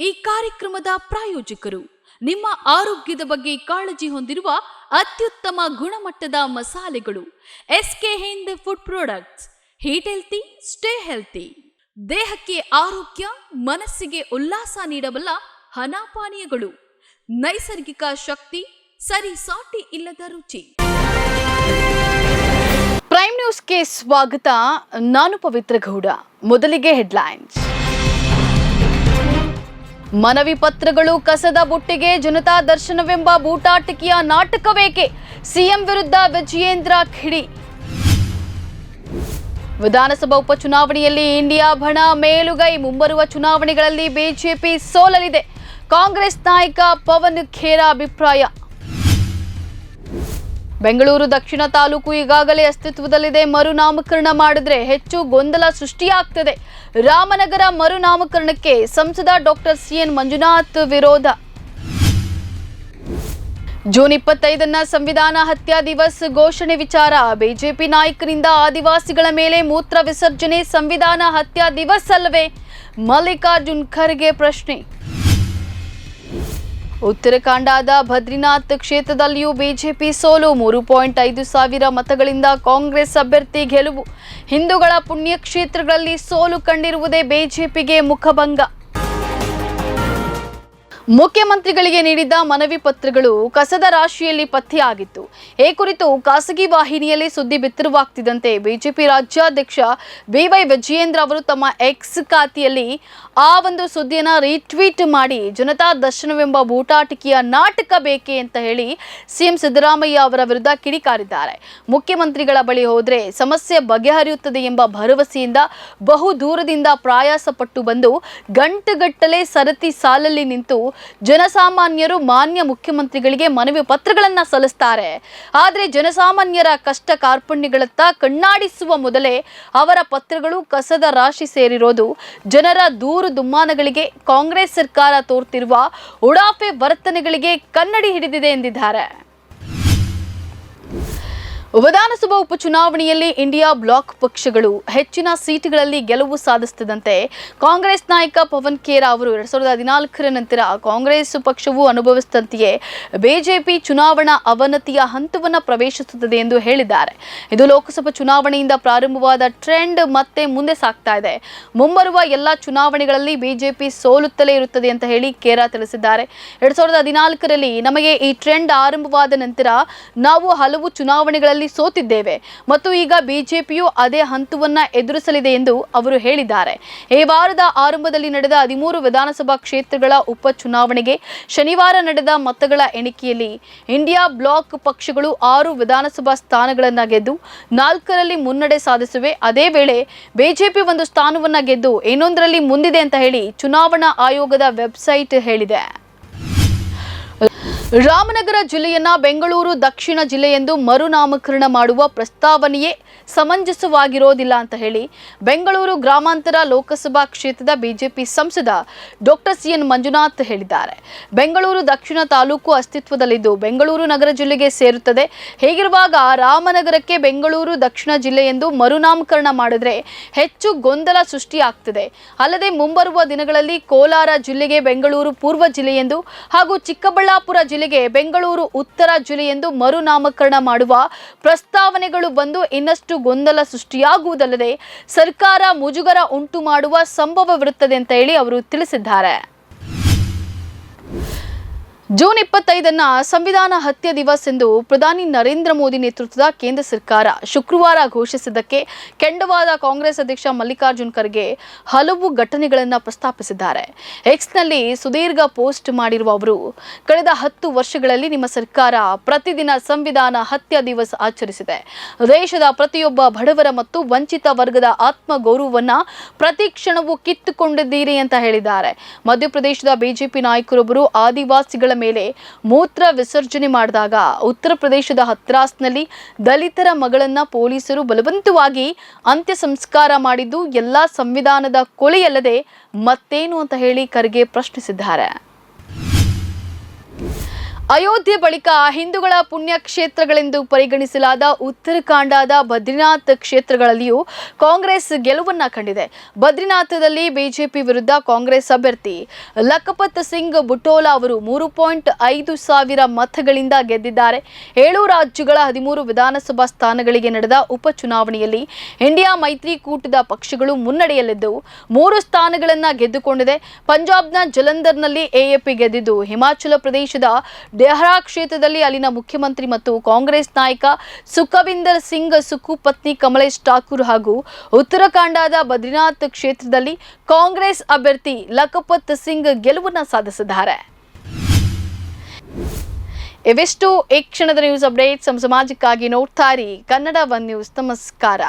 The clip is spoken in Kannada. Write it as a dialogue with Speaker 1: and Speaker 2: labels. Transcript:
Speaker 1: ಈ ಕಾರ್ಯಕ್ರಮದ ಪ್ರಾಯೋಜಕರು ನಿಮ್ಮ ಆರೋಗ್ಯದ ಬಗ್ಗೆ ಕಾಳಜಿ ಹೊಂದಿರುವ ಅತ್ಯುತ್ತಮ ಗುಣಮಟ್ಟದ ಮಸಾಲೆಗಳು SK Hind food products. Eat healthy, stay healthy. ದೇಹಕ್ಕೆ ಆರೋಗ್ಯ, ಮನಸ್ಸಿಗೆ ಉಲ್ಲಾಸ ನೀಡಬಲ್ಲ ಹನಾಪಾನೀಯಗಳು, ನೈಸರ್ಗಿಕ ಶಕ್ತಿ, ಸರಿ ಸಾಟಿ ಇಲ್ಲದ ರುಚಿ. ಪ್ರೈಮ್ ನ್ಯೂಸ್ಗೆ ಸ್ವಾಗತ. ನಾನು ಪವಿತ್ರ ಗೌಡ. ಮೊದಲಿಗೆ ಹೆಡ್ಲೈನ್ಸ್. ಮನವಿ ಪತ್ರಗಳು ಕಸದ ಬುಟ್ಟಿಗೆ, ಜನತಾ ದರ್ಶನವೆಂಬ ಬೂಟಾಟಿಕೆಯ ನಾಟಕವೇಕೆ? ಸಿಎಂ ವಿರುದ್ಧ ವಿಜಯೇಂದ್ರ ಕಿಡಿ. ವಿಧಾನಸಭಾ ಉಪಚುನಾವಣೆಯಲ್ಲಿ ಇಂಡಿಯಾ ಬಣ ಮೇಲುಗೈ, ಮುಂಬರುವ ಚುನಾವಣೆಗಳಲ್ಲಿ ಬಿಜೆಪಿ ಸೋಲಲಿದೆ. ಕಾಂಗ್ರೆಸ್ ನಾಯಕ ಪವನ್ ಖೇರಾ ಅಭಿಪ್ರಾಯ. ಬೆಂಗಳೂರು ದಕ್ಷಿಣ ತಾಲೂಕು ಈಗಾಗಲೇ ಅಸ್ತಿತ್ವದಲ್ಲಿದೆ. ಮರುನಾಮಕರಣ ಮಾಡಿದ್ರೆ ಹೆಚ್ಚು ಗೊಂದಲ ಸೃಷ್ಟಿಯಾಗ್ತದೆ. ರಾಮನಗರ ಮರುನಾಮಕರಣಕ್ಕೆ ಸಂಸದ ಡಾಕ್ಟರ್ ಸಿಎನ್ ಮಂಜುನಾಥ್ ವಿರೋಧ. ಜೂನ್ 25 ಸಂವಿಧಾನ ಹತ್ಯಾ ದಿವಸ್ ಘೋಷಣೆ ವಿಚಾರ. ಬಿಜೆಪಿ ನಾಯಕರಿಂದ ಆದಿವಾಸಿಗಳ ಮೇಲೆ ಮೂತ್ರ ವಿಸರ್ಜನೆ ಸಂವಿಧಾನ ಹತ್ಯಾ ದಿವಸ್ ಅಲ್ಲವೇ? ಮಲ್ಲಿಕಾರ್ಜುನ್ ಖರ್ಗೆ ಪ್ರಶ್ನೆ. ಉತ್ತರಾಖಂಡದ ಬದ್ರಿನಾಥ್ ಕ್ಷೇತ್ರದಲ್ಲಿಯೂ ಬಿಜೆಪಿ ಸೋಲು. 3.5 ಸಾವಿರ ಮತಗಳಿಂದ ಕಾಂಗ್ರೆಸ್ ಅಭ್ಯರ್ಥಿ ಗೆಲುವು. ಹಿಂದೂಗಳ ಪುಣ್ಯಕ್ಷೇತ್ರಗಳಲ್ಲಿ ಸೋಲು ಕಂಡಿರುವುದೇ ಬಿಜೆಪಿಗೆ ಮುಖಭಂಗ. ಮುಖ್ಯಮಂತ್ರಿಗಳಿಗೆ ನೀಡಿದ್ದ ಮನವಿ ಪತ್ರಗಳು ಕಸದ ರಾಶಿಯಲ್ಲಿ ಪತ್ತೆಯಾಗಿತ್ತು. ಈ ಕುರಿತು ಖಾಸಗಿ ವಾಹಿನಿಯಲ್ಲಿ ಸುದ್ದಿ ಬಿತ್ತರವಾಗ್ತಿದ್ದಂತೆ ಬಿಜೆಪಿ ರಾಜ್ಯಾಧ್ಯಕ್ಷ ಬಿವೈ ವಿಜಯೇಂದ್ರ ಅವರು ತಮ್ಮ ಎಕ್ಸ್ ಖಾತೆಯಲ್ಲಿ ಆ ಒಂದು ಸುದ್ದಿಯನ್ನು ರೀಟ್ವೀಟ್ ಮಾಡಿ, ಜನತಾ ದರ್ಶನವೆಂಬ ಬೂಟಾಟಿಕೆಯ ನಾಟಕ ಬೇಕೆ ಅಂತ ಹೇಳಿ ಸಿಎಂ ಸಿದ್ದರಾಮಯ್ಯ ಅವರ ವಿರುದ್ಧ ಕಿಡಿಕಾರಿದ್ದಾರೆ. ಮುಖ್ಯಮಂತ್ರಿಗಳ ಬಳಿ ಹೋದ್ರೆ ಸಮಸ್ಯೆ ಬಗೆಹರಿಯುತ್ತದೆ ಎಂಬ ಭರವಸೆಯಿಂದ ಬಹು ದೂರದಿಂದ ಪ್ರಯಾಸ ಪಟ್ಟು ಬಂದು ಗಂಟೆಗಟ್ಟಲೆ ಸರತಿ ಸಾಲಲ್ಲಿ ನಿಂತು ಜನಸಾಮಾನ್ಯರು ಮಾನ್ಯ ಮುಖ್ಯಮಂತ್ರಿಗಳಿಗೆ ಮನವಿ ಪತ್ರಗಳನ್ನ ಸಲ್ಲಿಸ್ತಾರೆ. ಆದರೆ ಜನಸಾಮಾನ್ಯರ ಕಷ್ಟ ಕಾರ್ಪಣ್ಯಗಳತ್ತ ಕಣ್ಣಾಡಿಸುವ ಮೊದಲೇ ಅವರ ಪತ್ರಗಳು ಕಸದ ರಾಶಿ ಸೇರಿರೋದು ಜನರ ದೂರು ದುಮ್ಮಾನಗಳಿಗೆ, ಕಾಂಗ್ರೆಸ್ ಸರ್ಕಾರ ತೋರ್ತಿರುವ ಉಡಾಫೆ ವರ್ತನೆಗಳಿಗೆ ಕನ್ನಡಿ ಹಿಡಿದಿದೆ ಎಂದಿದ್ದಾರೆ. ವಿಧಾನಸಭಾ ಉಪಚುನಾವಣೆಯಲ್ಲಿ ಇಂಡಿಯಾ ಬ್ಲಾಕ್ ಪಕ್ಷಗಳು ಹೆಚ್ಚಿನ ಸೀಟುಗಳಲ್ಲಿ ಗೆಲುವು ಸಾಧಿಸುತ್ತಿದ್ದಂತೆ ಕಾಂಗ್ರೆಸ್ ನಾಯಕ ಪವನ್ ಖೇರಾ ಅವರು 2014 ನಂತರ ಕಾಂಗ್ರೆಸ್ ಪಕ್ಷವು ಅನುಭವಿಸಿದಂತೆಯೇ ಬಿಜೆಪಿ ಚುನಾವಣಾ ಅವನತಿಯ ಹಂತವನ್ನು ಪ್ರವೇಶಿಸುತ್ತದೆ ಎಂದು ಹೇಳಿದ್ದಾರೆ. ಇದು ಲೋಕಸಭಾ ಚುನಾವಣೆಯಿಂದ ಪ್ರಾರಂಭವಾದ ಟ್ರೆಂಡ್ ಮತ್ತೆ ಮುಂದೆ ಸಾಗ್ತಾ ಇದೆ. ಮುಂಬರುವ ಎಲ್ಲ ಚುನಾವಣೆಗಳಲ್ಲಿ ಬಿಜೆಪಿ ಸೋಲುತ್ತಲೇ ಇರುತ್ತದೆ ಅಂತ ಹೇಳಿ ಖೇರಾ ತಿಳಿಸಿದ್ದಾರೆ. 2014ರಲ್ಲಿ ನಮಗೆ ಈ ಟ್ರೆಂಡ್ ಆರಂಭವಾದ ನಂತರ ನಾವು ಹಲವು ಚುನಾವಣೆಗಳಲ್ಲಿ ಸೋತಿದ್ದೇವೆ ಮತ್ತು ಈಗ ಬಿಜೆಪಿಯು ಅದೇ ಹಂತವನ್ನ ಎದುರಿಸಲಿದೆ ಎಂದು ಅವರು ಹೇಳಿದ್ದಾರೆ. ಈ ವಾರದ ಆರಂಭದಲ್ಲಿ ನಡೆದ 13 ವಿಧಾನಸಭಾ ಕ್ಷೇತ್ರಗಳ ಉಪಚುನಾವಣೆಗೆ ಶನಿವಾರ ನಡೆದ ಮತಗಳ ಎಣಿಕೆಯಲ್ಲಿ ಇಂಡಿಯಾ ಬ್ಲಾಕ್ ಪಕ್ಷಗಳು 6 ವಿಧಾನಸಭಾ ಸ್ಥಾನಗಳನ್ನು ಗೆದ್ದು 4ರಲ್ಲಿ ಮುನ್ನಡೆ ಸಾಧಿಸಿವೆ. ಅದೇ ವೇಳೆ ಬಿಜೆಪಿ 1 ಸ್ಥಾನವನ್ನ ಗೆದ್ದು ಇನ್ನೊಂದರಲ್ಲಿ ಮುಂದಿದೆ ಅಂತ ಹೇಳಿ ಚುನಾವಣಾ ಆಯೋಗದ ವೆಬ್ಸೈಟ್ ಹೇಳಿದೆ. ರಾಮನಗರ ಜಿಲ್ಲೆಯನ್ನ ಬೆಂಗಳೂರು ದಕ್ಷಿಣ ಜಿಲ್ಲೆ ಎಂದು ಮರುನಾಮಕರಣ ಮಾಡುವ ಪ್ರಸ್ತಾವನೆಯೇ ಸಮಂಜಸವಾಗಿರೋದಿಲ್ಲ ಅಂತ ಹೇಳಿ ಬೆಂಗಳೂರು ಗ್ರಾಮಾಂತರ ಲೋಕಸಭಾ ಕ್ಷೇತ್ರದ ಬಿಜೆಪಿ ಸಂಸದ ಡಾಕ್ಟರ್ ಸಿಎನ್ ಮಂಜುನಾಥ್ ಹೇಳಿದ್ದಾರೆ. ಬೆಂಗಳೂರು ದಕ್ಷಿಣ ತಾಲೂಕು ಅಸ್ತಿತ್ವದಲ್ಲಿದ್ದು ಬೆಂಗಳೂರು ನಗರ ಜಿಲ್ಲೆಗೆ ಸೇರುತ್ತದೆ. ಹೀಗಿರುವಾಗ ರಾಮನಗರಕ್ಕೆ ಬೆಂಗಳೂರು ದಕ್ಷಿಣ ಜಿಲ್ಲೆ ಎಂದು ಮರುನಾಮಕರಣ ಮಾಡಿದ್ರೆ ಹೆಚ್ಚು ಗೊಂದಲ ಸೃಷ್ಟಿಯಾಗ್ತದೆ. ಅಲ್ಲದೆ ಮುಂಬರುವ ದಿನಗಳಲ್ಲಿ ಕೋಲಾರ ಜಿಲ್ಲೆಗೆ ಬೆಂಗಳೂರು ಪೂರ್ವ ಜಿಲ್ಲೆ ಎಂದು ಹಾಗೂ ಚಿಕ್ಕಬಳ್ಳಾಪುರ ಜಿಲ್ಲೆಗೆ ಬೆಂಗಳೂರು ಉತ್ತರ ಜಿಲ್ಲೆ ಎಂದು ಮರುನಾಮಕರಣ ಮಾಡುವ ಪ್ರಸ್ತಾವನೆಗಳು ಬಂದು ಇನ್ನಷ್ಟು ಗೊಂದಲ ಸೃಷ್ಟಿಯಾಗುವುದಲ್ಲದೆ ಸರ್ಕಾರ ಮುಜುಗರ ಉಂಟು ಮಾಡುವ ಸಂಭವವಿರುತ್ತದೆ ಅಂತ ಹೇಳಿ ಅವರು ತಿಳಿಸಿದ್ದಾರೆ. ಜೂನ್ 25 ಸಂವಿಧಾನ ಹತ್ಯೆ ದಿವಸ್ ಎಂದು ಪ್ರಧಾನಿ ನರೇಂದ್ರ ಮೋದಿ ನೇತೃತ್ವದ ಕೇಂದ್ರ ಸರ್ಕಾರ ಶುಕ್ರವಾರ ಘೋಷಿಸಿದ್ದಕ್ಕೆ ಕೆಂಡವಾದ ಕಾಂಗ್ರೆಸ್ ಅಧ್ಯಕ್ಷ ಮಲ್ಲಿಕಾರ್ಜುನ್ ಖರ್ಗೆ ಹಲವು ಘಟನೆಗಳನ್ನು ಪ್ರಸ್ತಾಪಿಸಿದ್ದಾರೆ. ಎಕ್ಸ್ನಲ್ಲಿ ಸುದೀರ್ಘ ಪೋಸ್ಟ್ ಮಾಡಿರುವ ಅವರು, ಕಳೆದ 10 ವರ್ಷಗಳಲ್ಲಿ ನಿಮ್ಮ ಸರ್ಕಾರ ಪ್ರತಿದಿನ ಸಂವಿಧಾನ ಹತ್ಯೆ ದಿವಸ್ ಆಚರಿಸಿದೆ. ದೇಶದ ಪ್ರತಿಯೊಬ್ಬ ಬಡವರ ಮತ್ತು ವಂಚಿತ ವರ್ಗದ ಆತ್ಮಗೌರವವನ್ನು ಪ್ರತಿ ಕ್ಷಣವೂ ಕಿತ್ತುಕೊಂಡಿದ್ದೀರಿ ಅಂತ ಹೇಳಿದ್ದಾರೆ. ಮಧ್ಯಪ್ರದೇಶದ ಬಿಜೆಪಿ ನಾಯಕರೊಬ್ಬರು ಆದಿವಾಸಿಗಳ ಮೇಲೆ ಮೂತ್ರ ವಿಸರ್ಜನೆ ಮಾಡಿದಾಗ ಉತ್ತರ ಪ್ರದೇಶದ ಹತ್ರಾಸ್ನಲ್ಲಿ ದಲಿತರ ಮಗಳನ್ನ ಪೊಲೀಸರು ಬಲವಂತವಾಗಿ ಅಂತ್ಯ ಸಂಸ್ಕಾರ ಮಾಡಿದ್ದು ಎಲ್ಲಾ ಸಂವಿಧಾನದ ಕೊಲೆಯಲ್ಲದೆ ಮತ್ತೇನು ಅಂತ ಹೇಳಿ ಖರ್ಗೆ ಪ್ರಶ್ನಿಸಿದ್ದಾರೆ. ಅಯೋಧ್ಯೆ ಬಳಿಕ ಹಿಂದೂಗಳ ಪುಣ್ಯ ಕ್ಷೇತ್ರಗಳೆಂದು ಪರಿಗಣಿಸಲಾದ ಉತ್ತರಾಖಂಡದ ಬದ್ರಿನಾಥ್ ಕ್ಷೇತ್ರಗಳಲ್ಲಿಯೂ ಕಾಂಗ್ರೆಸ್ ಗೆಲುವನ್ನ ಕಂಡಿದೆ. ಬದ್ರಿನಾಥದಲ್ಲಿ ಬಿಜೆಪಿ ವಿರುದ್ಧ ಕಾಂಗ್ರೆಸ್ ಅಭ್ಯರ್ಥಿ ಲಖಪತ್ ಸಿಂಗ್ ಬುಟೋಲಾ ಅವರು 3.5 ಸಾವಿರ ಮತಗಳಿಂದ ಗೆದ್ದಿದ್ದಾರೆ. 7 ರಾಜ್ಯಗಳ 13 ವಿಧಾನಸಭಾ ಸ್ಥಾನಗಳಿಗೆ ನಡೆದ ಉಪಚುನಾವಣೆಯಲ್ಲಿ ಇಂಡಿಯಾ ಮೈತ್ರಿಕೂಟದ ಪಕ್ಷಗಳು ಮುನ್ನಡೆಯಲ್ಲಿದ್ದು 3 ಸ್ಥಾನಗಳನ್ನು ಗೆದ್ದುಕೊಂಡಿದೆ. ಪಂಜಾಬ್ನ ಜಲಂಧರ್ನಲ್ಲಿ ಎಎಪಿ ಗೆದ್ದಿದ್ದು, ಹಿಮಾಚಲ ಪ್ರದೇಶದ ಡೆಹ್ರಾ ಕ್ಷೇತ್ರದಲ್ಲಿ ಅಲ್ಲಿನ ಮುಖ್ಯಮಂತ್ರಿ ಮತ್ತು ಕಾಂಗ್ರೆಸ್ ನಾಯಕ ಸುಖವಿಂದರ್ ಸಿಂಗ್ ಸುಖು ಪತ್ನಿ ಕಮಲೇಶ್ ಠಾಕೂರ್ ಹಾಗೂ ಉತ್ತರಾಖಂಡದ ಬದ್ರಿನಾಥ್ ಕ್ಷೇತ್ರದಲ್ಲಿ ಕಾಂಗ್ರೆಸ್ ಅಭ್ಯರ್ಥಿ ಲಖಪತ್ ಸಿಂಗ್ ಗೆಲುವನ್ನು ಸಾಧಿಸಿದ್ದಾರೆ. ಇವಿಷ್ಟು ಈ ಕ್ಷಣದ ನ್ಯೂಸ್ ಅಪ್ಡೇಟ್ಸ್. ಸಮಾಜಕ್ಕಾಗಿ ನೋಡ್ತಾ ಇರಿ ಕನ್ನಡ ಒನ್ ನ್ಯೂಸ್. ನಮಸ್ಕಾರ.